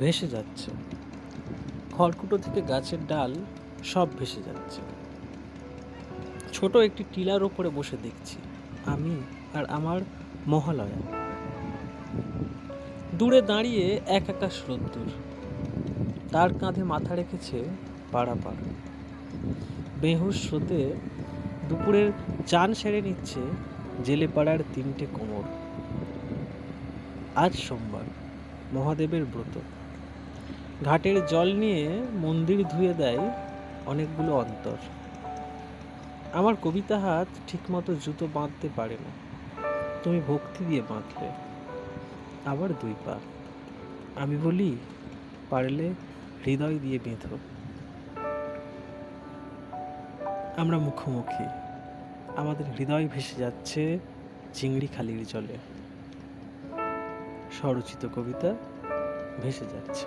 ভেসে যাচ্ছে। খড়কুটো থেকে গাছের ডাল সব ভেসে যাচ্ছে। ছোট একটি টিলার ওপরে বসে দেখছি আমি আর আমার মহালয়া। দূরে দাঁড়িয়ে এক আকাশ রোদ্দুর, তার কাঁধে মাথা রেখেছে পাড়া। বেহুশ স্রোতে দুপুরের চান সেরে নিচ্ছে জেলে পাড়ার 3টে কোমর। আজ সোমবার, মহাদেবের ব্রত। ঘাটের জল নিয়ে মন্দির ধুয়ে দেয় অনেকগুলো অন্তর। আমার কবিতা হাত ঠিকমতো জুতো বাঁধতে পারে না, তুমি ভক্তি দিয়ে বাঁধলে। আবার 2 পা। আমি বলি, পারলে হৃদয় দিয়ে বেঁধো। আমরা মুখোমুখি, আমাদের হৃদয় ভেসে যাচ্ছে চিংড়ি খালির জলে। স্বরচিত কবিতা ভেসে যাচ্ছে।